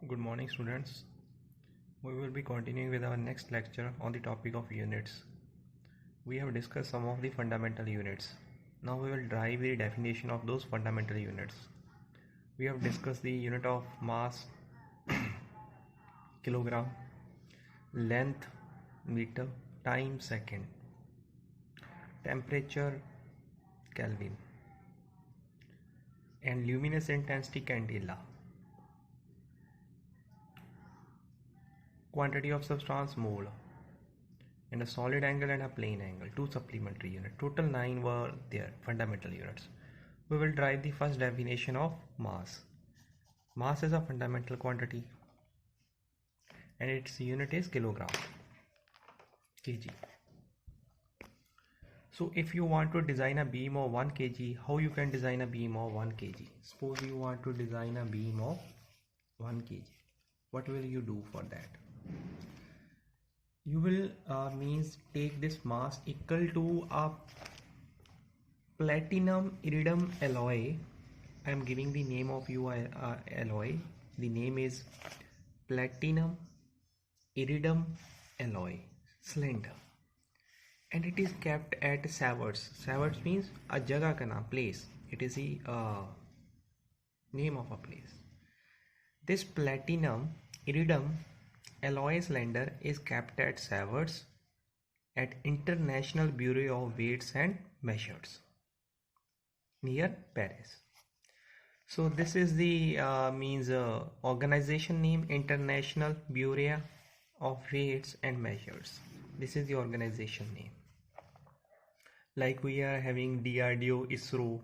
Good morning, students. We will be continuing with our next lecture on the topic of units. We have discussed some of the fundamental units. Now we will drive the definition of those fundamental units. We have discussed the unit of mass, kilogram, length, meter, time, second, temperature, Kelvin, and luminous intensity, candela. Quantity of substance, mole, and a solid angle and a plane angle, two supplementary units. Total 9 were there, fundamental units. We will drive the first definition of mass. Mass is a fundamental quantity and its unit is kilogram, kg. So if you want to design a beam of 1 kg, how you can design a beam of 1 kg? Suppose you want to design a beam of 1 kg. What will you do for that? You will means take this mass equal to a platinum iridium alloy. I am giving the name of your alloy. The name is platinum iridium alloy cylinder, and it is kept at Savarts. Savarts means a jagah ka naam, place. It is the name of a place. This platinum iridium alloy cylinder is kept at Savarts at International Bureau of Weights and Measures near Paris. So this is the organization name, International Bureau of Weights and Measures. This is the organization name. Like we are having DRDO, ISRO,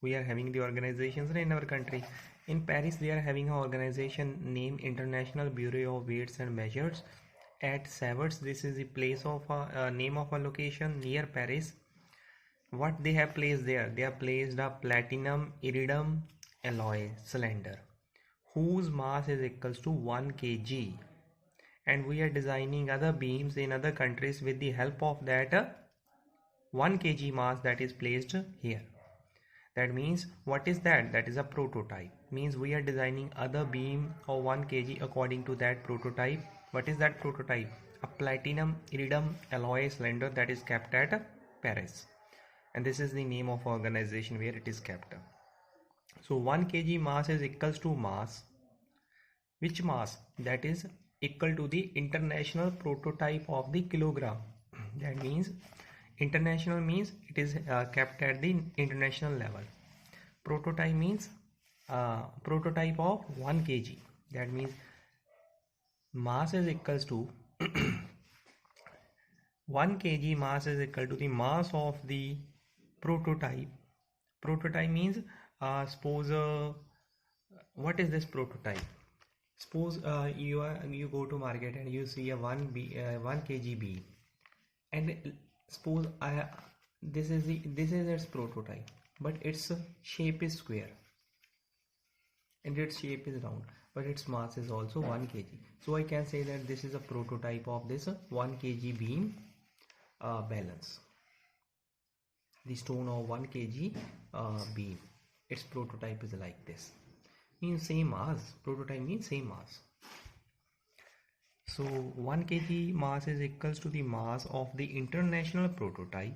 we are having the organizations in our country. In Paris, they are having an organization named International Bureau of Weights and Measures at Savarts. This is the place of name of a location near Paris. What they have placed there? They have placed a platinum iridium alloy cylinder whose mass is equals to 1 kg, and we are designing other beams in other countries with the help of that 1 kg mass that is placed here. That means what is that? That is a prototype. Means we are designing other beam of 1 kg according to that prototype. What is that prototype? A platinum iridium alloy cylinder that is kept at Paris, and this is the name of organization where it is kept. So 1 kg mass is equals to mass. Which mass? That is equal to the international prototype of the kilogram. That means international means it is kept at the international level. Prototype means prototype of 1 kg. That means mass is equals to 1 kg mass is equal to the mass of the prototype. Prototype means suppose what is this prototype? Suppose you go to market and you see a 1 kg beam, and suppose this is its prototype, but its shape is square and its shape is round, but its mass is also 1 kg. So I can say that this is a prototype of this 1 kg beam balance. The stone of 1 kg beam, its prototype is like this. Means same mass. Prototype means same mass. So 1 kg mass is equals to the mass of the international prototype.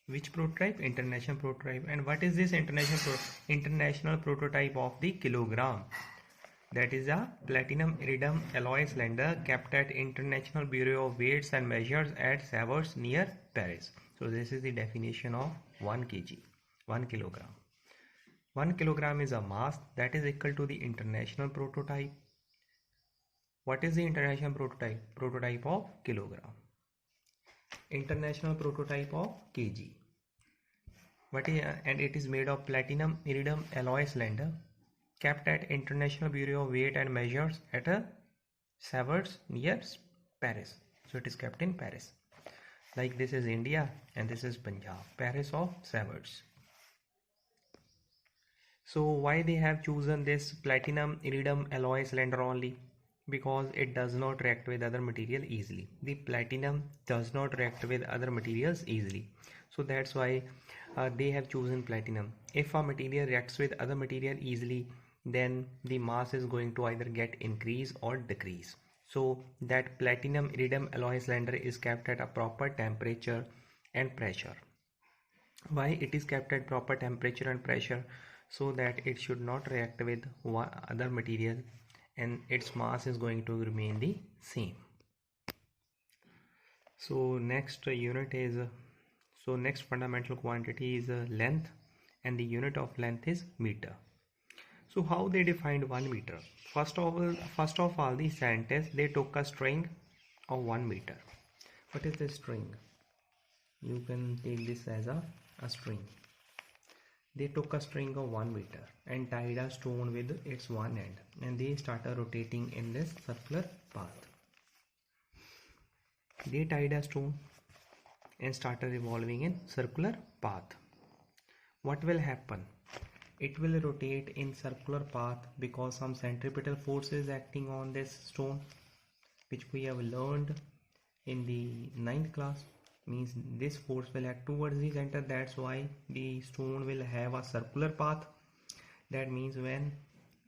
Which prototype? International prototype. And what is this international prototype of the kilogram? That is a platinum iridium alloy cylinder kept at International Bureau of Weights and Measures at Savarts near Paris. So this is the definition of 1 kg, 1 kilogram. 1 kilogram is a mass that is equal to the international prototype. What is the international prototype? Prototype of kilogram. International prototype of kg. And it is made of platinum iridium alloy cylinder kept at International Bureau of Weight and Measures at Savarts near Paris. So it is kept in Paris. Like this is India and this is Punjab. Paris of Savarts. So why they have chosen this platinum iridium alloy cylinder only? Because it does not react with other material easily. The platinum does not react with other materials easily. So that's why they have chosen platinum. If a material reacts with other material easily, then the mass is going to either get increase or decrease. So that platinum iridium alloy cylinder is kept at a proper temperature and pressure. Why it is kept at proper temperature and pressure? So that it should not react with other material and its mass is going to remain the same. So next unit is next fundamental quantity is length, and the unit of length is meter. So how they defined 1 meter? First of all, the scientists, they took a string of 1 meter. What is the string? You can take this as a string. They took a string of 1 meter and tied a stone with its one end, and they started rotating in this circular path. They tied a stone and started revolving in circular path. What will happen? It will rotate in circular path because some centripetal force is acting on this stone, which we have learned in the 9th class. Means this force will act towards the center. That's why the stone will have a circular path. That means when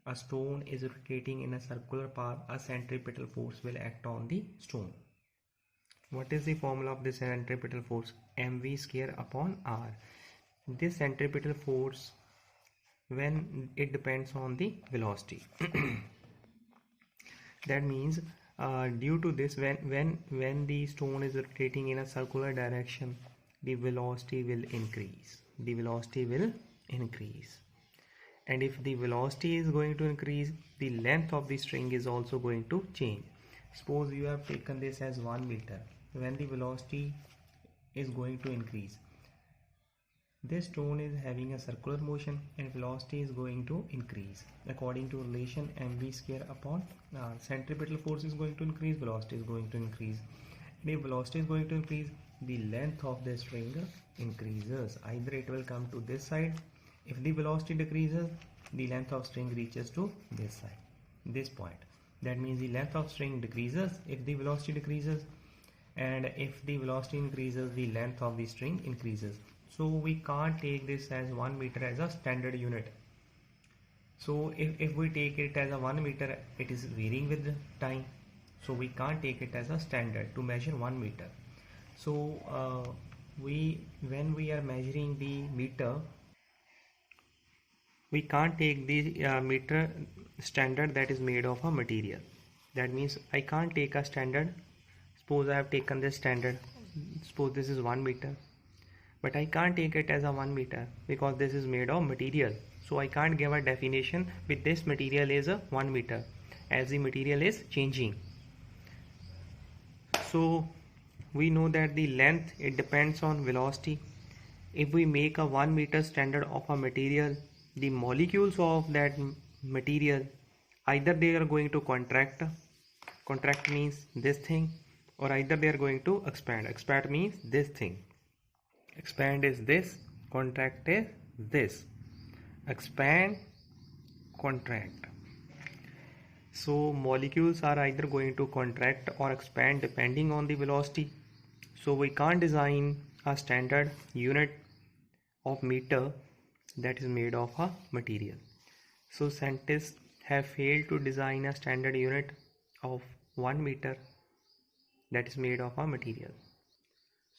a stone is rotating in a circular path, a centripetal force will act on the stone. What is the formula of this centripetal force? mv square upon r. This centripetal force, when it depends on the velocity, that means due to this, when the stone is rotating in a circular direction, the velocity will increase. And if the velocity is going to increase, the length of the string is also going to change. Suppose you have taken this as 1 meter. When the velocity is going to increase, this stone is having a circular motion and velocity is going to increase according to relation mv square upon r. Centripetal force is going to increase, velocity is going to increase, and if velocity is going to increase, the length of the string increases. Either it will come to this side. If the velocity decreases, the length of string reaches to this side, this point. That means the length of string decreases if the velocity decreases, and if the velocity increases, the length of the string increases. So we can't take this as 1 meter as a standard unit. So if we take it as a 1 meter, it is varying with time. So we can't take it as a standard to measure 1 meter. So when we are measuring the meter, we can't take the meter standard that is made of a material. That means I can't take a standard. Suppose I have taken this standard. Suppose this is 1 meter. But I can't take it as a 1 meter because this is made of material. So I can't give a definition with this material is a 1 meter as the material is changing. So we know that the length, it depends on velocity. If we make a 1 meter standard of a material, the molecules of that material, either they are going to contract means this thing, or either they are going to expand means this thing. Expand is this, contract is this. Expand, contract. So molecules are either going to contract or expand depending on the velocity. So we can't design a standard unit of meter that is made of a material. So scientists have failed to design a standard unit of 1 meter that is made of a material.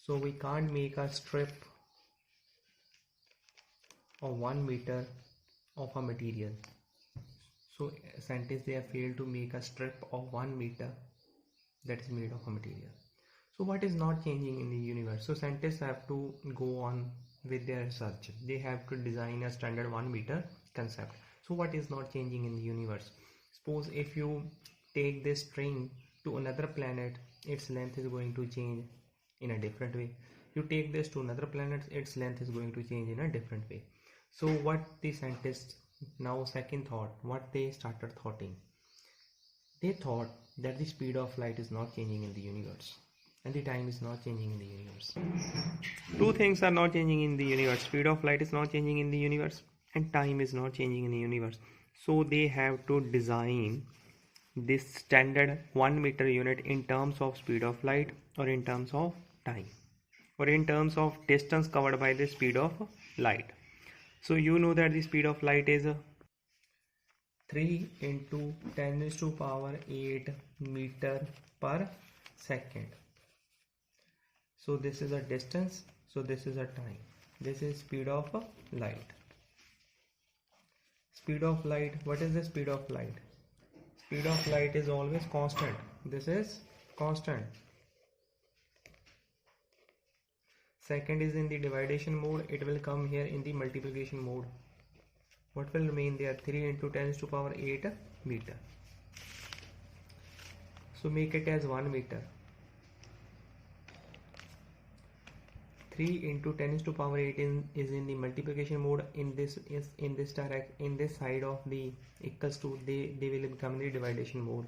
So we can't make a strip of 1 meter of a material. So scientists, they have failed to make a strip of 1 meter that is made of a material. So what is not changing in the universe? So scientists have to go on with their research. They have to design a standard 1 meter concept. So what is not changing in the universe? Suppose if you take this string to another planet, its length is going to change in a different way. You take this to another planet, its length is going to change in a different way. So what the scientists, now second thought, what they started thoughting, they thought that the speed of light is not changing in the universe and the time is not changing in the universe. Two things are not changing in the universe: speed of light is not changing in the universe and time is not changing in the universe. So they have to design this standard 1 meter unit in terms of speed of light, or in terms of time, or in terms of distance covered by the speed of light. So you know that the speed of light is 3 into 10 is to power 8 meter per second. So this is a distance, so this is a time. This is speed of light. Speed of light, what is the speed of light? Speed of light is always constant. This is constant. Second is in the division mode, it will come here in the multiplication mode. What will remain there? 3 into 10 is to power 8 meter. So make it as 1 meter. 3 into 10 is to power 8 is in the multiplication mode. In this side of the equals to, they will become the division mode.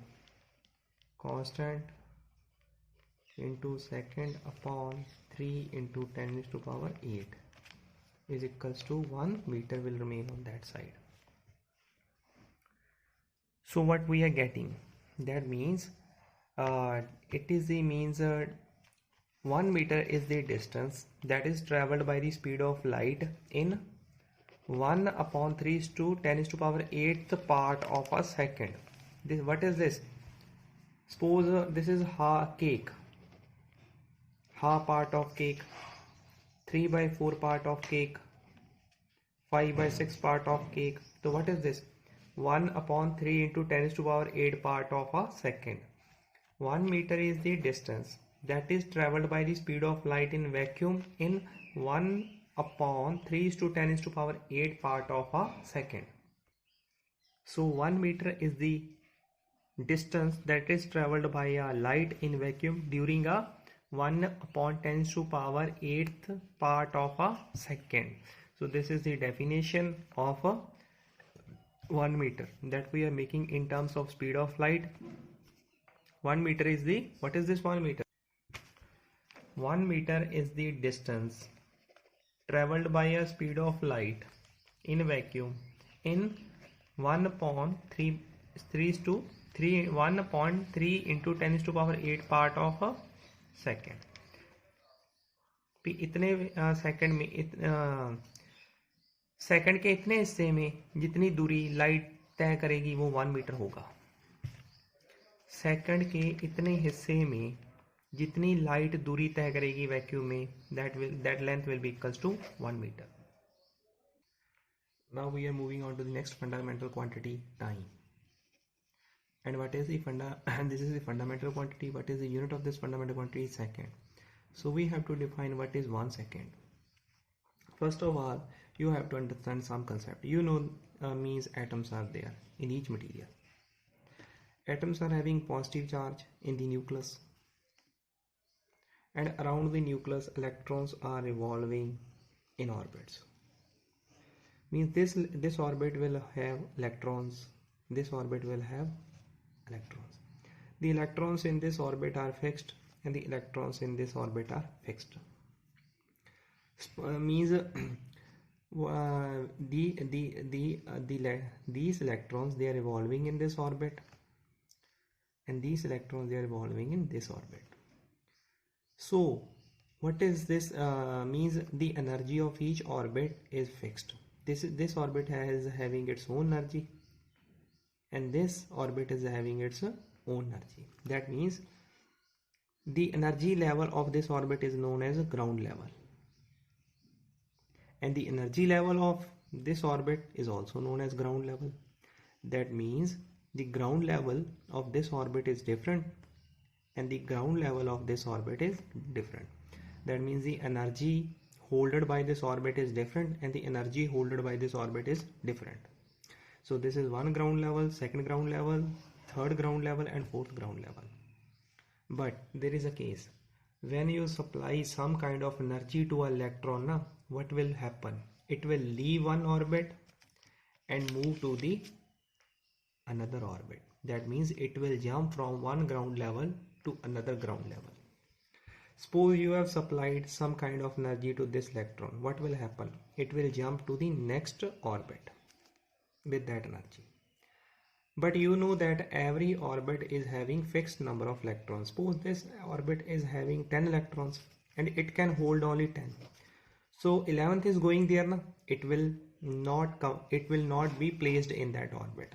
Constant into second upon 3 into 10 is to power 8 is equals to 1 meter will remain on that side. So what we are getting, that means it is the means 1 meter is the distance that is traveled by the speed of light in 1 upon 3 is to 10 is to power 8th part of a second. This, what is this? Suppose this is cake, half part of cake, 3 by 4 part of cake, 5 by 6 part of cake. So what is this? 1 upon 3 into 10 is to power 8 part of a second. 1 meter is the distance that is traveled by the speed of light in vacuum in 1 upon 3 is to 10 is to power 8 part of a second. So 1 meter is the distance that is traveled by a light in vacuum during a 1 upon 10 to power 8th part of a second. So this is the definition of a 1 meter that we are making in terms of speed of light. 1 meter is the, what is this 1 meter? 1 meter is the distance traveled by a speed of light in vacuum in 1 upon 3 is to 3 1 upon 3 into 10 is to power 8 part of a second. इतने second में second के इतने हिस्से में जितनी दूरी light तय करेगी वो 1 मीटर होगा. सेकंड के इतने हिस्से में जितनी लाइट दूरी तय करेगी वैक्यूम में, that length will be equals to 1 meter. Now we are moving on to the next fundamental quantity, time. And what is the this is the fundamental quantity. What is the unit of this fundamental quantity? Second. So we have to define what is 1 second. First of all, you have to understand some concept. You know, means atoms are there in each material. Atoms are having positive charge in the nucleus, and around the nucleus electrons are revolving in orbits. Means this orbit will have electrons, this orbit will have electrons. The electrons in this orbit are fixed and the electrons in this orbit are fixed. Means these electrons, they are revolving in this orbit, and these electrons, they are revolving in this orbit. So what is this? Means the energy of each orbit is fixed. This orbit is having its own energy, and this orbit is having its own energy. That means the energy level of this orbit is known as ground level, and the energy level of this orbit is also known as ground level. That means the ground level of this orbit is different and the ground level of this orbit is different. That means the energy holded by this orbit is different and the energy holded by this orbit is different. So this is one ground level, second ground level, third ground level, and fourth ground level. But there is a case when you supply some kind of energy to an electron, what will happen? It will leave one orbit and move to the another orbit. That means it will jump from one ground level to another ground level. Suppose you have supplied some kind of energy to this electron. What will happen? It will jump to the next orbit with that energy. But you know that every orbit is having fixed number of electrons. Suppose this orbit is having 10 electrons and it can hold only 10. So 11th is going there, it will not come, it will not be placed in that orbit.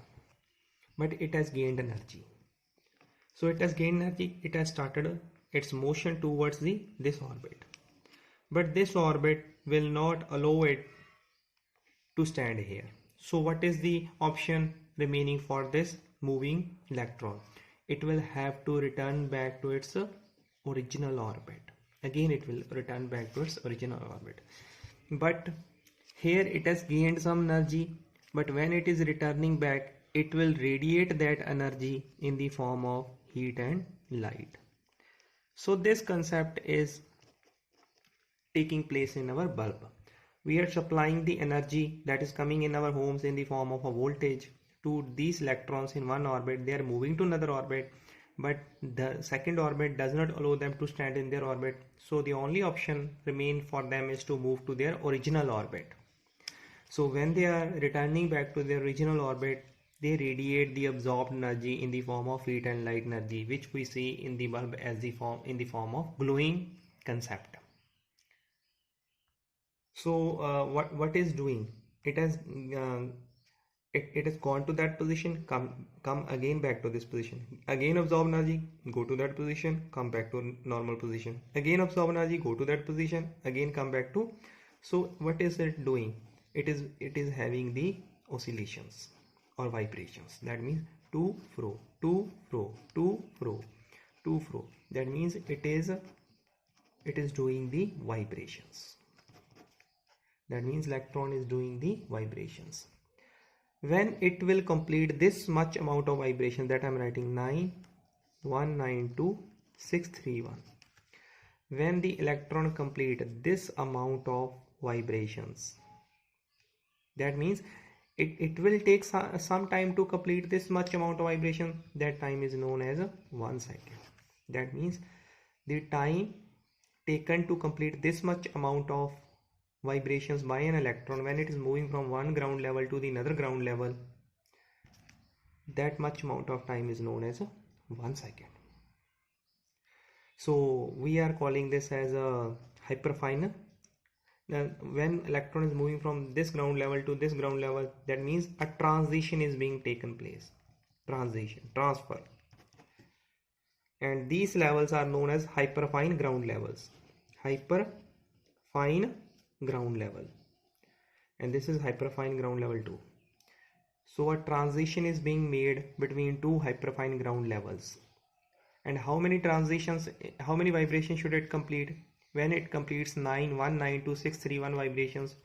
but it has gained energy. So it has gained energy, it has started its motion towards this orbit. But this orbit will not allow it to stand here. So what is the option remaining for this moving electron? It will have to return back to its original orbit. Again it will return back to its original orbit. But here it has gained some energy, but when it is returning back, it will radiate that energy in the form of heat and light. So this concept is taking place in our bulb. We are supplying the energy that is coming in our homes in the form of a voltage to these electrons in one orbit. They are moving to another orbit, but the second orbit does not allow them to stand in their orbit. So the only option remain for them is to move to their original orbit. So when they are returning back to their original orbit, they radiate the absorbed energy in the form of heat and light energy, which we see in the bulb as the form of glowing concept. So what is doing? It has it has gone to that position, come again back to this position, again absorb energy, go to that position, come back to normal position, again absorb energy, go to that position, again come back to. So what is it doing? It is having the oscillations or vibrations. That means to fro, to fro, to fro, to fro. That means it is doing the vibrations. That means electron is doing the vibrations. When it will complete this much amount of vibration, that I am writing 9,192,631. When the electron complete this amount of vibrations, that means it will take some time to complete this much amount of vibration. That time is known as 1 second. That means the time taken to complete this much amount of vibrations by an electron when it is moving from one ground level to the another ground level, that much amount of time is known as 1 second. So we are calling this as a hyperfine. When electron is moving from this ground level to this ground level, that means a transition is being taken place. Transfer. And these levels are known as hyperfine ground levels. Hyperfine ground level. And this is hyperfine ground level 2. So a transition is being made between two hyperfine ground levels. And how many transitions, how many vibrations should it complete? When it completes 9,192,631 vibrations,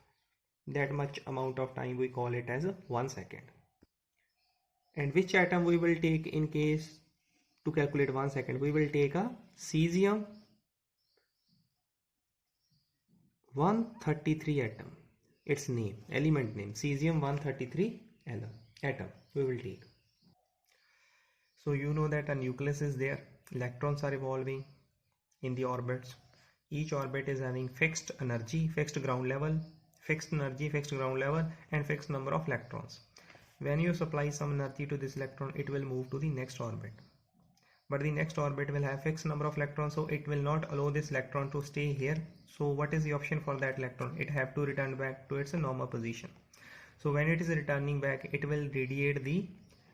that much amount of time we call it as 1 second. And which atom we will take in case to calculate 1 second? We will take a cesium 133 atom. Its name, element name, cesium 133 atom we will take. So you know that a nucleus is there, electrons are evolving in the orbits. Each orbit is having fixed energy, fixed ground level, fixed energy, fixed ground level, and fixed number of electrons. When you supply some energy to this electron, it will move to the next orbit. But the next orbit will have fixed number of electrons, so it will not allow this electron to stay here. So what is the option for that electron? It have to return back to its normal position. So when it is returning back, it will radiate the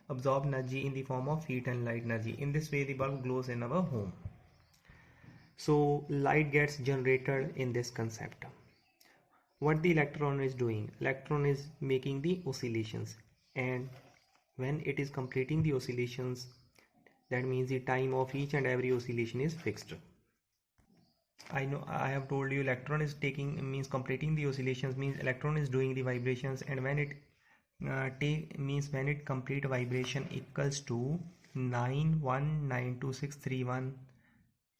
absorbed energy in the form of heat and light energy. In this way, the bulb glows in our home. So light gets generated in this concept. What the electron is doing? Electron is making the oscillations, and when it is completing the oscillations, that means the time of each and every oscillation is fixed. I know I have told you electron is completing the oscillations means electron is doing the vibrations, and when it when it complete vibration equals to 9,192,631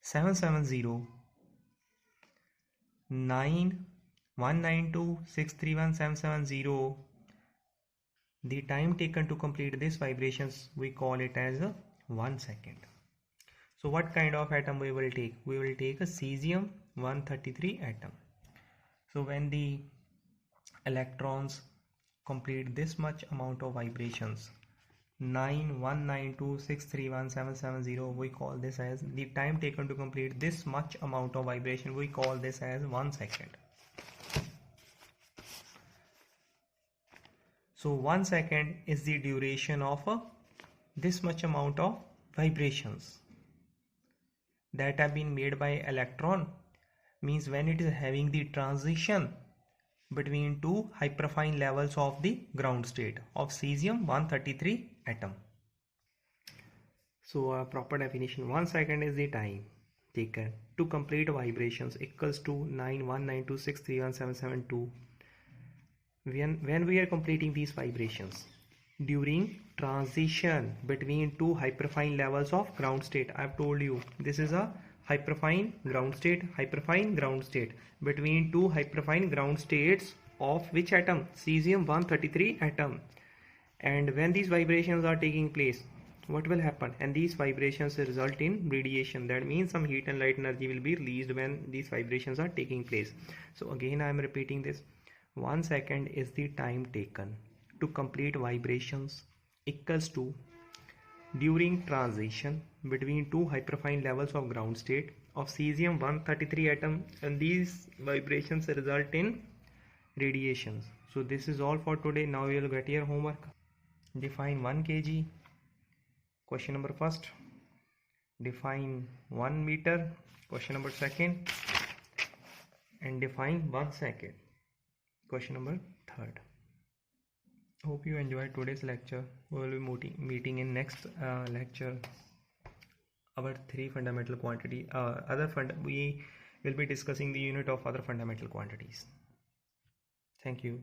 770 9,192,631 770. The time taken to complete this vibrations, we call it as 1 second. So what kind of atom we will take? We will take a cesium 133 atom. So when the electrons complete this much amount of vibrations, 9,192,631,770, we call this as the time taken to complete this much amount of vibration, we call this as 1 second. So 1 second is the duration of this much amount of vibrations that have been made by electron, means when it is having the transition between two hyperfine levels of the ground state of cesium-133 atom. So a proper definition: 1 second is the time taken to complete vibrations equals to 91926317772. When we are completing these vibrations during transition between two hyperfine levels of ground state. I have told you this is a hyperfine ground state, between two hyperfine ground states of which atom? Cesium-133 atom. And when these vibrations are taking place, what will happen? And these vibrations result in radiation. That means some heat and light energy will be released when these vibrations are taking place. So again I am repeating this: 1 second is the time taken to complete vibrations equals to during transition between two hyperfine levels of ground state of cesium-133 atom, and these vibrations result in radiations. So this is all for today. Now you will get your homework. Define 1 kg. Question number first. Define 1 meter. Question number second. And define 1 second. Question number third. Hope you enjoyed today's lecture. We will be meeting in next lecture our 3 fundamental quantity. We will be discussing the unit of other fundamental quantities. Thank you.